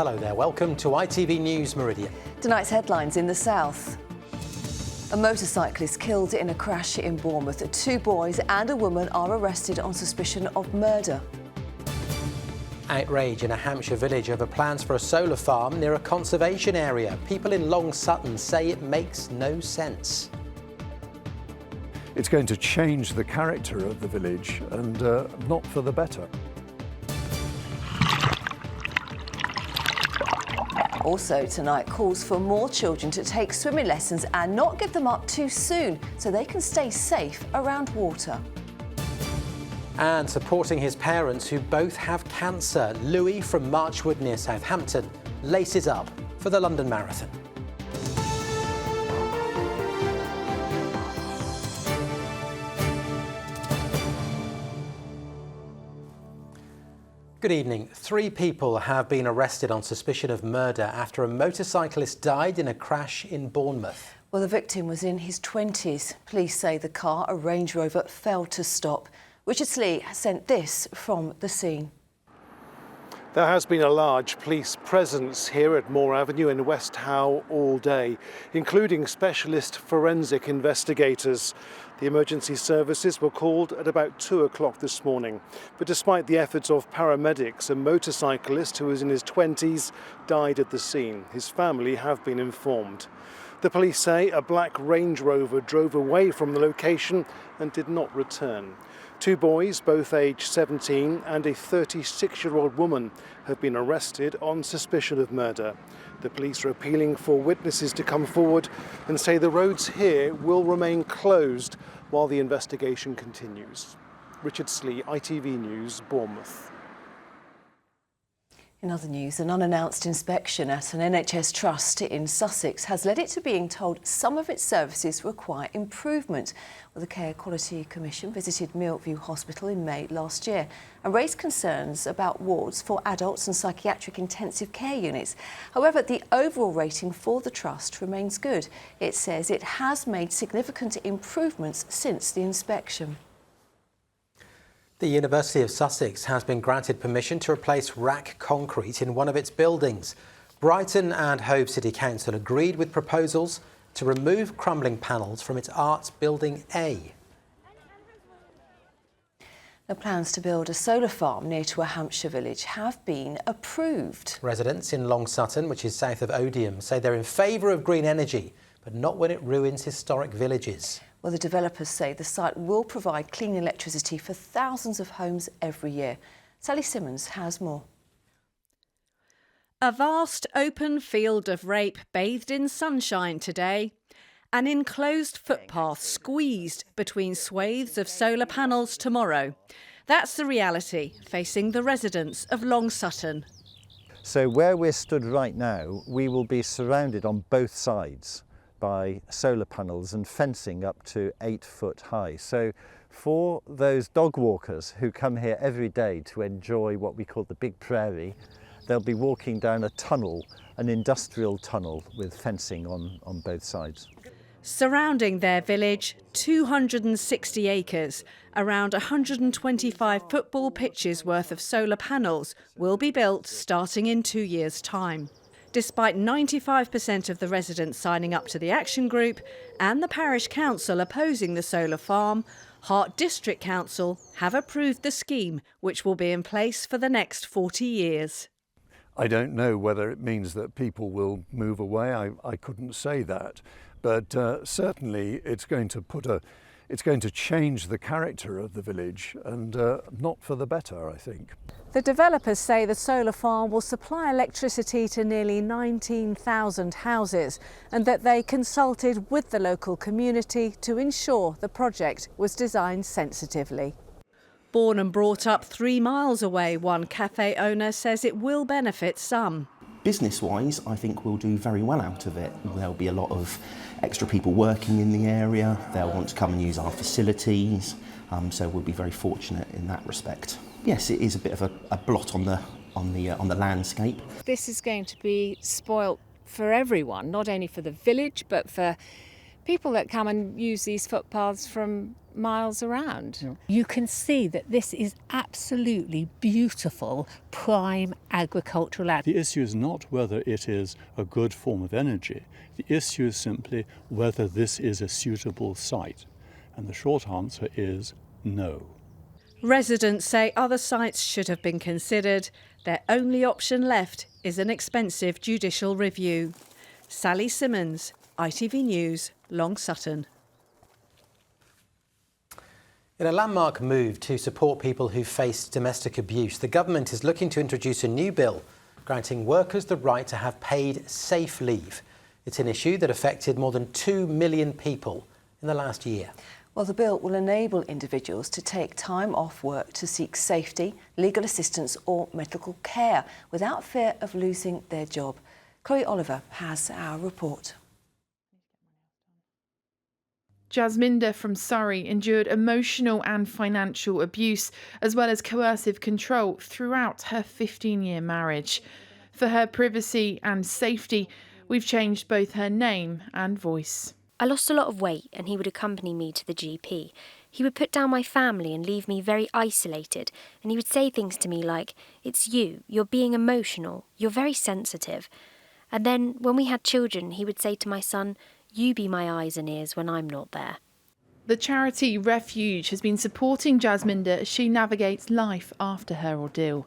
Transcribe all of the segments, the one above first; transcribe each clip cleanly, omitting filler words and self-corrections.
Hello there, welcome to ITV News Meridian. Tonight's headlines in the south. A motorcyclist killed in a crash in Bournemouth. 2 boys and a woman are arrested on suspicion of murder. Outrage in a Hampshire village over plans for a solar farm near a conservation area. People in Long Sutton say it makes no sense. It's going to change the character of the village and not for the better. Also tonight, calls for more children to take swimming lessons and not give them up too soon so they can stay safe around water. And supporting his parents who both have cancer, Louis from Marchwood near Southampton laces up for the London Marathon. Good evening. 3 people have been arrested on suspicion of murder after a motorcyclist died in a crash in Bournemouth. Well, the victim was in his 20s. Police say the car, a Range Rover, failed to stop. Richard Slee has sent this from the scene. There has been a large police presence here at Moore Avenue in West Howe all day, including specialist forensic investigators. The emergency services were called at about 2 o'clock this morning. But despite the efforts of paramedics, a motorcyclist who was in his 20s died at the scene. His family have been informed. The police say a black Range Rover drove away from the location and did not return. 2 boys, both aged 17, and a 36-year-old woman have been arrested on suspicion of murder. The police are appealing for witnesses to come forward and say the roads here will remain closed while the investigation continues. Richard Slee, ITV News, Bournemouth. In other news, an unannounced inspection at an NHS trust in Sussex has led it to being told some of its services require improvement. Well, the Care Quality Commission visited Miltview Hospital in May last year and raised concerns about wards for adults and psychiatric intensive care units. However, the overall rating for the trust remains good. It says it has made significant improvements since the inspection. The University of Sussex has been granted permission to replace rack concrete in one of its buildings. Brighton and Hove City Council agreed with proposals to remove crumbling panels from its Arts Building A. The plans to build a solar farm near to a Hampshire village have been approved. Residents in Long Sutton, which is south of Odium, say they're in favour of green energy, but not when it ruins historic villages. Well, the developers say the site will provide clean electricity for thousands of homes every year. Sally Simmons has more. A vast open field of rape bathed in sunshine today. An enclosed footpath squeezed between swathes of solar panels tomorrow. That's the reality facing the residents of Long Sutton. So where we're stood right now, we will be surrounded on both sides by solar panels and fencing up to 8 foot high. So for those dog walkers who come here every day to enjoy what we call the Big Prairie, they'll be walking down a tunnel, an industrial tunnel with fencing on both sides. Surrounding their village, 260 acres, around 125 football pitches worth of solar panels will be built starting in 2 years' time. Despite 95% of the residents signing up to the action group and the parish council opposing the solar farm, Hart District Council have approved the scheme, which will be in place for the next 40 years. I don't know whether it means that people will move away. I couldn't say that. But certainly it's going to change the character of the village and not for the better, I think. The developers say the solar farm will supply electricity to nearly 19,000 houses and that they consulted with the local community to ensure the project was designed sensitively. Born and brought up 3 miles away, one cafe owner says it will benefit some. Business-wise, I think we'll do very well out of it. There'll be a lot of extra people working in the area. They'll want to come and use our facilities, so we'll be very fortunate in that respect. Yes, it is a bit of a blot on the landscape. This is going to be spoilt for everyone, not only for the village, but for people that come and use these footpaths from miles around. Yeah. You can see that this is absolutely beautiful, prime agricultural land. The issue is not whether it is a good form of energy. The issue is simply whether this is a suitable site. And the short answer is no. Residents say other sites should have been considered. Their only option left is an expensive judicial review. Sally Simmons, ITV News, Long Sutton. In a landmark move to support people who face domestic abuse, the government is looking to introduce a new bill granting workers the right to have paid safe leave. It's an issue that affected more than 2 million people in the last year. Well, the bill will enable individuals to take time off work to seek safety, legal assistance or medical care without fear of losing their job. Chloe Oliver has our report. Jasminda from Surrey endured emotional and financial abuse, as well as coercive control throughout her 15-year marriage. For her privacy and safety, we've changed both her name and voice. I lost a lot of weight and he would accompany me to the GP. He would put down my family and leave me very isolated, and he would say things to me like, "It's you, you're being emotional, you're very sensitive." And then when we had children, he would say to my son, "You be my eyes and ears when I'm not there." The charity Refuge has been supporting Jasminda as she navigates life after her ordeal.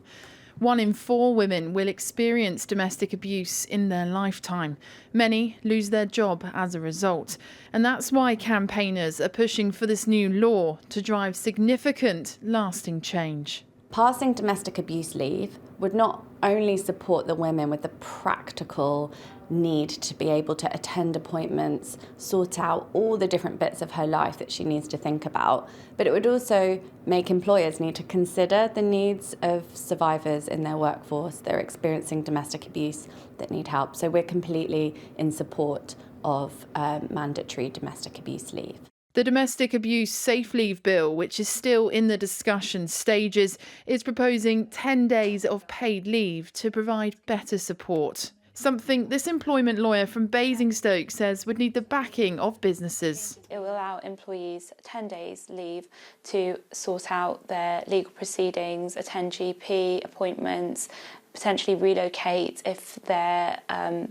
1 in 4 women will experience domestic abuse in their lifetime. Many lose their job as a result. And that's why campaigners are pushing for this new law to drive significant, lasting change. Passing domestic abuse leave would not only support the women with the practical need to be able to attend appointments, sort out all the different bits of her life that she needs to think about, but it would also make employers need to consider the needs of survivors in their workforce that are experiencing domestic abuse that need help. So we're completely in support of mandatory domestic abuse leave. The Domestic Abuse Safe Leave Bill, which is still in the discussion stages, is proposing 10 days of paid leave to provide better support. Something this employment lawyer from Basingstoke says would need the backing of businesses. It will allow employees 10 days leave to sort out their legal proceedings, attend GP appointments, potentially relocate if their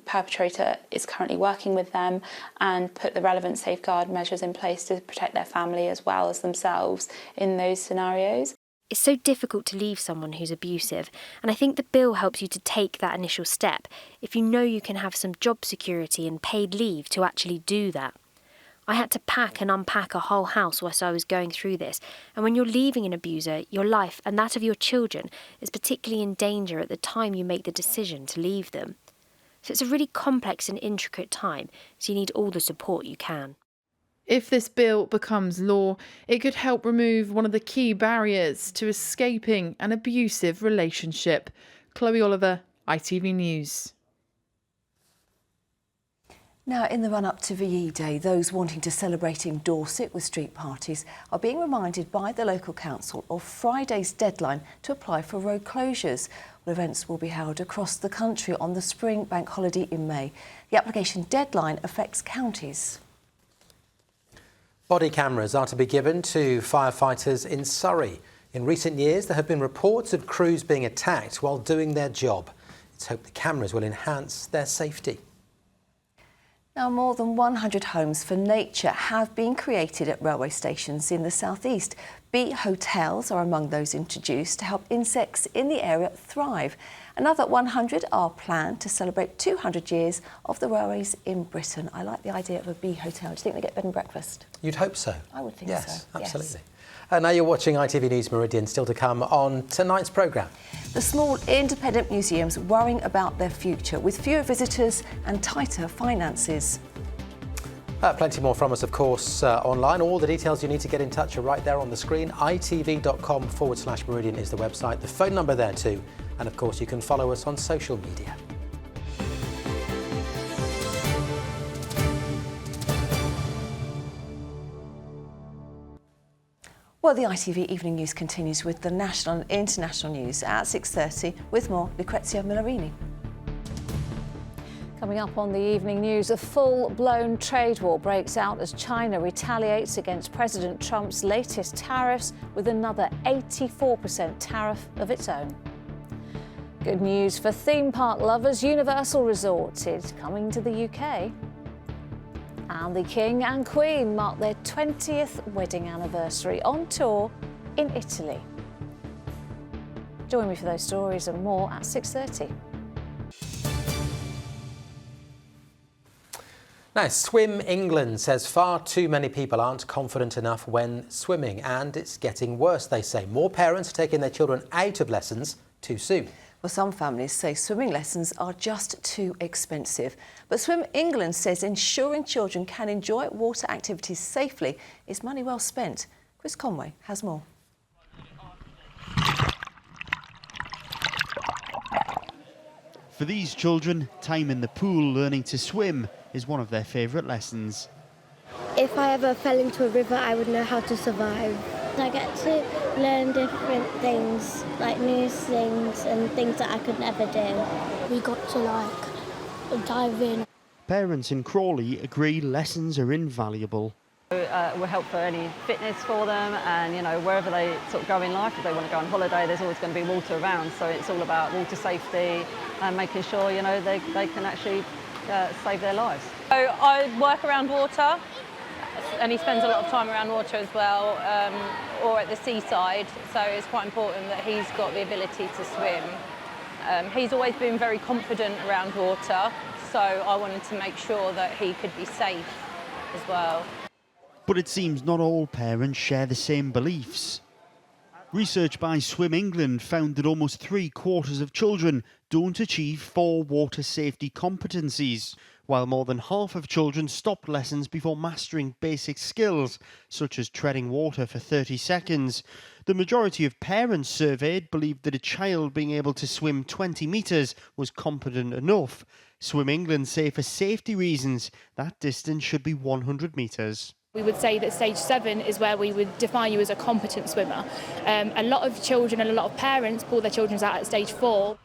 perpetrator is currently working with them, and put the relevant safeguard measures in place to protect their family as well as themselves in those scenarios. It's so difficult to leave someone who's abusive, and I think the bill helps you to take that initial step if you know you can have some job security and paid leave to actually do that. I had to pack and unpack a whole house whilst I was going through this, and when you're leaving an abuser, your life and that of your children is particularly in danger at the time you make the decision to leave them. So it's a really complex and intricate time, so you need all the support you can. If this bill becomes law, it could help remove one of the key barriers to escaping an abusive relationship. Chloe Oliver, ITV News. Now, in the run-up to VE Day, those wanting to celebrate in Dorset with street parties are being reminded by the local council of Friday's deadline to apply for road closures. Well, events will be held across the country on the spring bank holiday in May. The application deadline affects counties. Body cameras are to be given to firefighters in Surrey. In recent years, there have been reports of crews being attacked while doing their job. It's hoped the cameras will enhance their safety. Now, more than 100 homes for nature have been created at railway stations in the southeast. Bee hotels are among those introduced to help insects in the area thrive. Another 100 are planned to celebrate 200 years of the railways in Britain. I like the idea of a bee hotel. Do you think they get bed and breakfast? You'd hope so. I would think yes, so. Absolutely. Yes. Now you're watching ITV News Meridian, still to come on tonight's programme. The small independent museums worrying about their future with fewer visitors and tighter finances. Plenty more from us, of course, online. All the details you need to get in touch are right there on the screen. itv.com/Meridian is the website. The phone number there too. And of course, you can follow us on social media. Well, the ITV Evening News continues with the national and international news at 6:30 with more Lucrezia Millarini. Coming up on the evening news, a full-blown trade war breaks out as China retaliates against President Trump's latest tariffs with another 84% tariff of its own. Good news for theme park lovers, Universal Resorts is coming to the UK. And the King and Queen mark their 20th wedding anniversary on tour in Italy. Join me for those stories and more at 6:30. Now, Swim England says far too many people aren't confident enough when swimming, and it's getting worse, they say. More parents are taking their children out of lessons too soon. Well, some families say swimming lessons are just too expensive. But Swim England says ensuring children can enjoy water activities safely is money well spent. Chris Conway has more. For these children, time in the pool learning to swim is one of their favourite lessons. If I ever fell into a river, I would know how to survive. I get to learn different things, like new things and things that I could never do. We got to dive in. Parents in Crawley agree lessons are invaluable. Will help for any fitness for them, and wherever they sort of go in life, if they want to go on holiday, there's always going to be water around, so it's all about water safety and making sure they can actually save their lives. So I work around water, and he spends a lot of time around water as well, or at the seaside, so it's quite important that he's got the ability to swim. He's always been very confident around water, so I wanted to make sure that he could be safe as well. But it seems not all parents share the same beliefs. Research by Swim England found that almost 3/4 of children don't achieve 4 water safety competencies, while more than half of children stop lessons before mastering basic skills, such as treading water for 30 seconds. The majority of parents surveyed believed that a child being able to swim 20 metres was competent enough. Swim England say for safety reasons, that distance should be 100 metres. We would say that stage 7 is where we would define you as a competent swimmer. A lot of children and a lot of parents pull their children out at stage 4.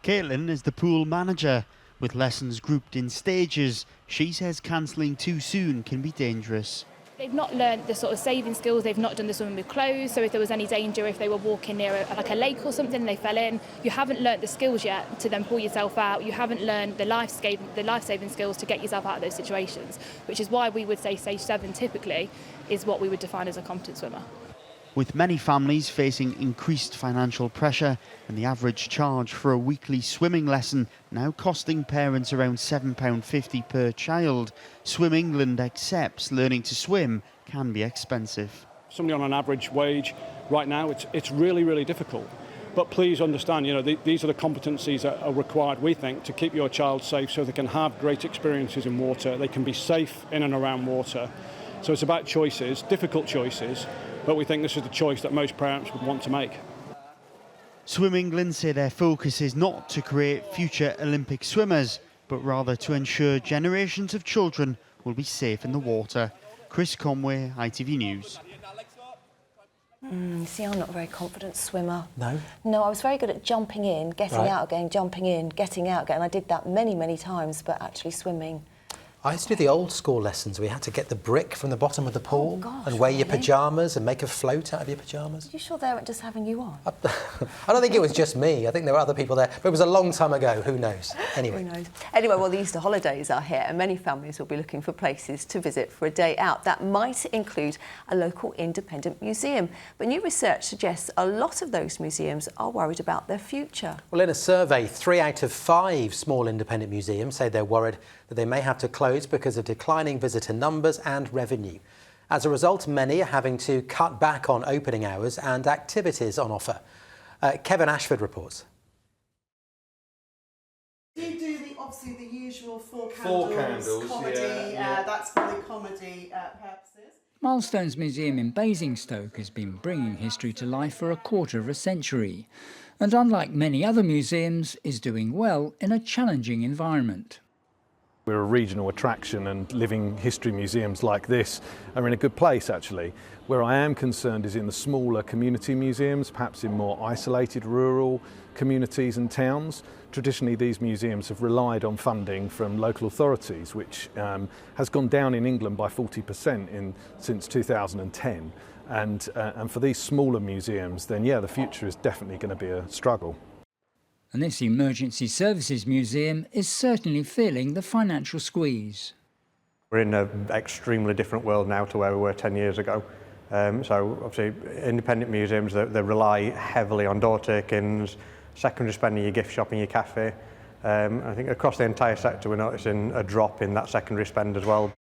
Caitlin is the pool manager. With lessons grouped in stages, she says cancelling too soon can be dangerous. They've not learned the sort of saving skills, they've not done the swimming with clothes, so if there was any danger, if they were walking near a lake or something and they fell in, you haven't learnt the skills yet to then pull yourself out, you haven't learned the life-saving skills to get yourself out of those situations, which is why we would say stage 7 typically is what we would define as a competent swimmer. With many families facing increased financial pressure and the average charge for a weekly swimming lesson now costing parents around £7.50 per child, Swim England accepts learning to swim can be expensive. Somebody on an average wage right now, it's really, really difficult. But please understand, these are the competencies that are required, we think, to keep your child safe so they can have great experiences in water, they can be safe in and around water. So it's about choices, difficult choices, but we think this is the choice that most parents would want to make. Swim England say their focus is not to create future Olympic swimmers, but rather to ensure generations of children will be safe in the water. Chris Conway, ITV News. See, I'm not a very confident swimmer. No? No, I was very good at jumping in, getting out again, jumping in, getting out again. I did that many, many times, but actually swimming... I used to do the old school lessons. We had to get the brick from the bottom of the pool and wear your really? pyjamas and make a float out of your pyjamas. Are you sure they weren't just having you on? I don't think it was just me. I think there were other people there. But it was a long time ago. Who knows? Anyway. Who knows? Anyway, well, the Easter holidays are here and many families will be looking for places to visit for a day out. That might include a local independent museum. But new research suggests a lot of those museums are worried about their future. Well, in a survey, 3 out of 5 small independent museums say they're worried that they may have to close because of declining visitor numbers and revenue. As a result, many are having to cut back on opening hours and activities on offer. Kevin Ashford reports. You do obviously the usual four candles comedy, that's for the comedy purposes. Milestones Museum in Basingstoke has been bringing history to life for a quarter of a century, and unlike many other museums, is doing well in a challenging environment. We're a regional attraction, and living history museums like this are in a good place actually. Where I am concerned is in the smaller community museums, perhaps in more isolated rural communities and towns. Traditionally these museums have relied on funding from local authorities, which has gone down in England by 40% since 2010. And for these smaller museums, then yeah, the future is definitely going to be a struggle. And this Emergency Services Museum is certainly feeling the financial squeeze. We're in an extremely different world now to where we were 10 years ago. So obviously independent museums, they rely heavily on door takings, secondary spending, your gift shop and your cafe. I think across the entire sector we're noticing a drop in that secondary spend as well.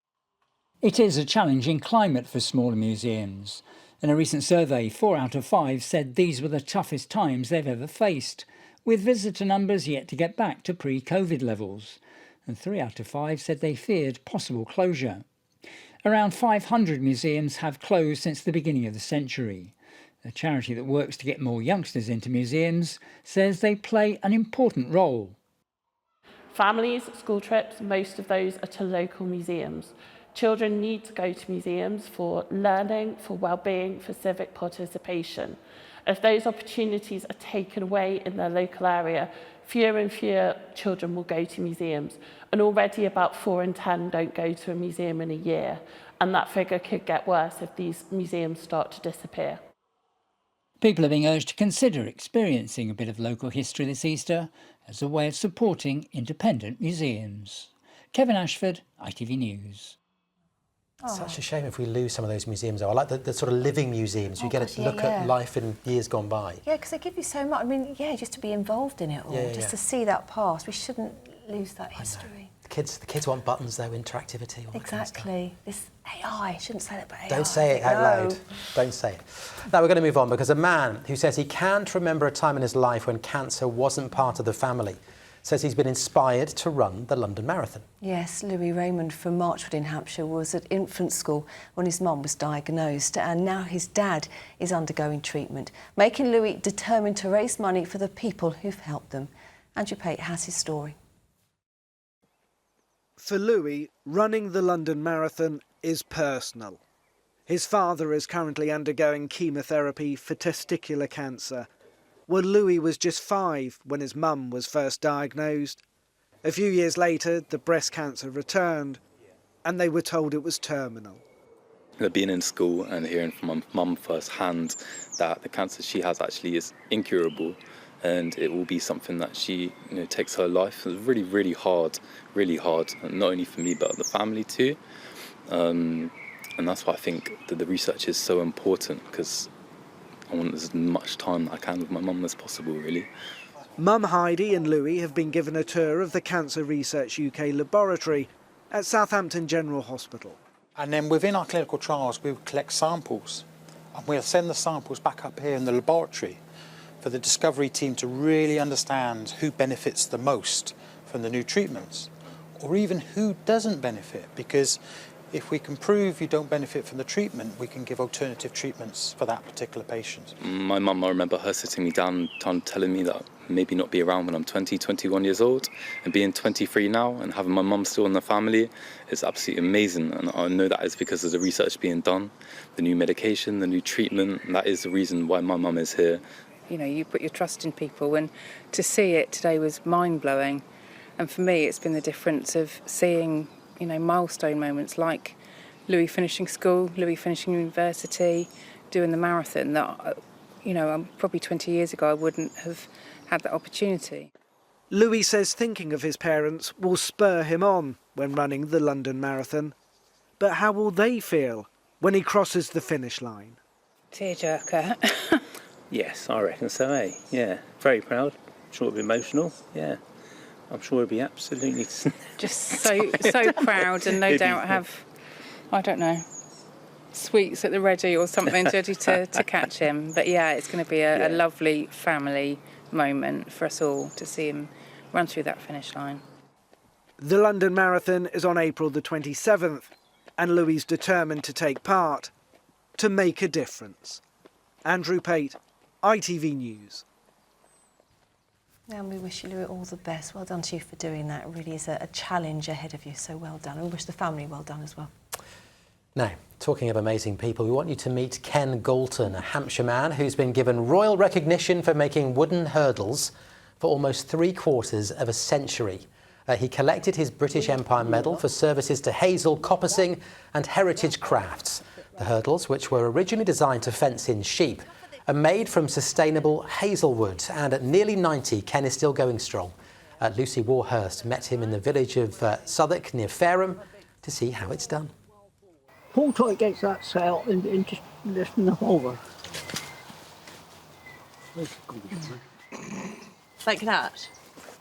It is a challenging climate for smaller museums. In a recent survey, 4 out of 5 said these were the toughest times they've ever faced, with visitor numbers yet to get back to pre-COVID levels. And 3 out of 5 said they feared possible closure. Around 500 museums have closed since the beginning of the century. A charity that works to get more youngsters into museums says they play an important role. Families, school trips, most of those are to local museums. Children need to go to museums for learning, for well-being, for civic participation. If those opportunities are taken away in their local area, fewer and fewer children will go to museums. And already about 4 in 10 don't go to a museum in a year. And that figure could get worse if these museums start to disappear. People are being urged to consider experiencing a bit of local history this Easter as a way of supporting independent museums. Kevin Ashford, ITV News. It's such a shame if we lose some of those museums, though. I like the sort of living museums. You get to look at life in years gone by. Yeah, because they give you so much. I mean, yeah, just to be involved in it all, to see that past. We shouldn't lose that history. The kids want buttons, though, interactivity. All Exactly. This AI, shouldn't say that, but AI. Don't say it out loud. Don't say it. Now we're going to move on because a man who says he can't remember a time in his life when cancer wasn't part of the family says he's been inspired to run the London Marathon. Yes, Louis Rehman from Marchwood in Hampshire was at infant school when his mum was diagnosed, and now his dad is undergoing treatment, making Louis determined to raise money for the people who've helped them. Andrew Pate has his story. For Louis, running the London Marathon is personal. His father is currently undergoing chemotherapy for testicular cancer. Well, Louis was just 5 when his mum was first diagnosed. A few years later, the breast cancer returned, and they were told it was terminal. Being in school and hearing from my mum firsthand that the cancer she has actually is incurable, and it will be something that she takes her life. It was really, really hard, not only for me but the family too. And that's why I think that the research is so important, because I want as much time I can with my mum as possible, really. Mum Heidi and Louis have been given a tour of the Cancer Research UK laboratory at Southampton General Hospital. And then within our clinical trials, we will collect samples, and we'll send the samples back up here in the laboratory for the discovery team to really understand who benefits the most from the new treatments, or even who doesn't benefit, because if we can prove you don't benefit from the treatment, we can give alternative treatments for that particular patient. My mum, I remember her sitting me down, telling me that maybe not be around when I'm 20, 21 years old, and being 23 now and having my mum still in the family is absolutely amazing. And I know that is because of the research being done, the new medication, the new treatment, and that is the reason why my mum is here. You know, you put your trust in people, and to see it today was mind-blowing. And for me, it's been the difference of seeing milestone moments like Louis finishing school, Louis finishing university, doing the marathon that, probably 20 years ago I wouldn't have had that opportunity. Louis says thinking of his parents will spur him on when running the London Marathon. But how will they feel when he crosses the finish line? Tearjerker. Yes, I reckon so, eh? Yeah, very proud. I'm sure it'll be emotional, yeah. I'm sure he'll be absolutely... Just so proud, and no doubt have, I don't know, sweets at the ready or something ready to catch him. But yeah, it's going to be a lovely family moment for us all to see him run through that finish line. The London Marathon is on April the 27th, and Louis is determined to take part, to make a difference. Andrew Pate, ITV News. And we wish you, Louis, all the best. Well done to you for doing that. It really is a challenge ahead of you, so well done. And we wish the family well done as well. Now, talking of amazing people, we want you to meet Ken Galton, a Hampshire man who's been given royal recognition for making wooden hurdles for almost 3/4 of a century. He collected his British Empire Medal for services to hazel coppicing and heritage crafts. The hurdles, which were originally designed to fence in sheep, are made from sustainable hazelwood, and at nearly 90, Ken is still going strong. Lucy Warhurst met him in the village of Southwark near Fareham to see how it's done. Pull till it gets that set out and just lifting them over. Like that?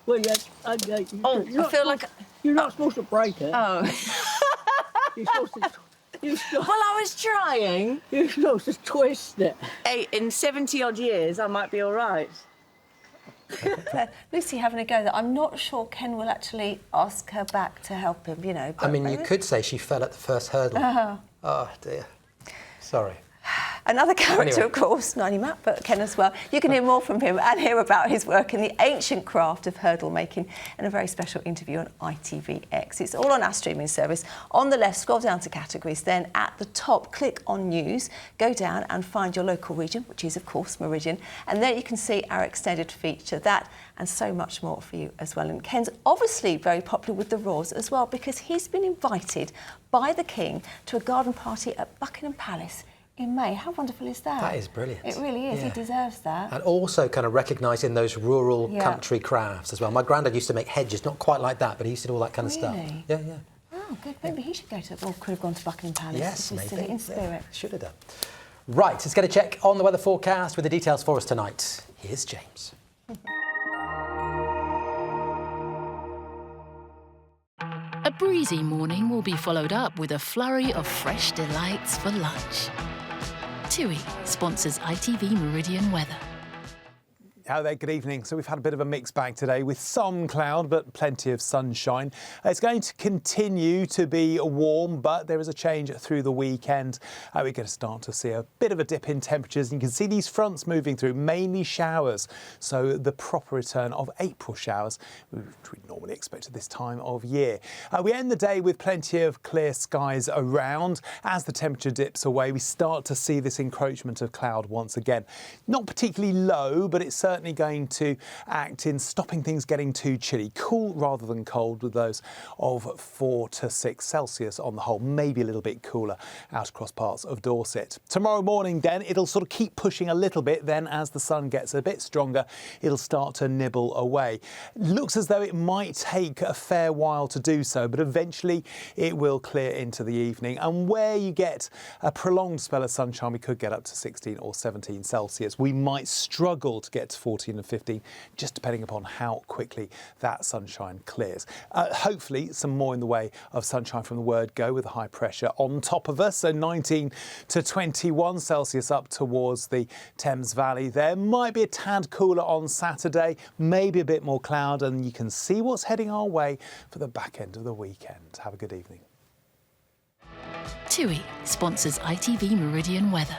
Well, yeah, I feel like... You're not supposed to break it. Oh. You're supposed to... Well, I was trying. You're supposed to twist it. Hey, in 70-odd years, I might be all right. Lucy having a go that I'm not sure Ken will actually ask her back to help him, you know. I mean, you could say she fell at the first hurdle. Oh, dear. Sorry. Another character, Anyway. of course, not only Matt, but Ken as well. You can hear more from him and hear about his work in the ancient craft of hurdle making in a very special interview on ITVX. It's all on our streaming service. On the left, scroll down to categories, then at the top, click on news, go down and find your local region, which is, of course, Meridian, and there you can see our extended feature, that and so much more for you as well. And Ken's obviously very popular with the Royals as well, because he's been invited by the King to a garden party at Buckingham Palace in May. How wonderful is that? That is brilliant. It really is. Yeah. He deserves that. And also kind of recognising those rural Yeah. country crafts as well. My granddad used to make hedges, not quite like that, but he used to do all that kind of stuff. Really? Yeah, yeah. Oh, good. Maybe he should go to, or could have gone to Buckingham Palace. Yes, to see maybe. it in spirit. Should have done. Right, let's get a check on the weather forecast with the details for us tonight. Here's James. A breezy morning will be followed up with a flurry of fresh delights for lunch. TUI sponsors ITV Meridian weather. Hello there, good evening. So we've had a bit of a mixed bag today with some cloud but plenty of sunshine. It's going to continue to be warm, but there is a change through the weekend. We're going to start to see a bit of a dip in temperatures, and you can see these fronts moving through, mainly showers. So the proper return of April showers, which we'd normally expect at this time of year. We end the day with plenty of clear skies around. As the temperature dips away, we start to see this encroachment of cloud once again. Not particularly low, but it's certainly going to act in stopping things getting too chilly. Cool rather than cold, with lows of 4 to 6 Celsius on the whole, maybe a little bit cooler out across parts of Dorset. Tomorrow morning then, it'll sort of keep pushing a little bit, then as the sun gets a bit stronger, it'll start to nibble away. Looks as though it might take a fair while to do so, but eventually it will clear into the evening, and where you get a prolonged spell of sunshine, we could get up to 16 or 17 Celsius. We might struggle to get to 14 and 15, just depending upon how quickly that sunshine clears. Hopefully some more in the way of sunshine from the word go, with the high pressure on top of us, so 19 to 21 Celsius up towards the Thames Valley. There might be a tad cooler on Saturday, maybe a bit more cloud, and you can see what's heading our way for the back end of the weekend. Have a good evening. TUI sponsors ITV Meridian weather.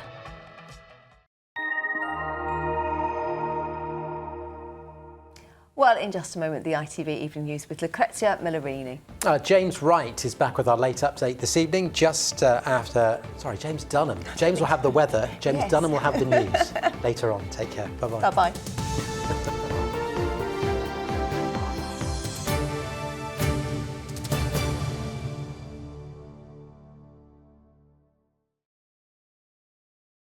Well, in just a moment, the ITV Evening News with Lucrezia Millarini. James Wright is back with our late update this evening, just after... Sorry, James Dunham. James will have the weather. James Dunham will have the news later on. Take care. Bye-bye. Bye-bye.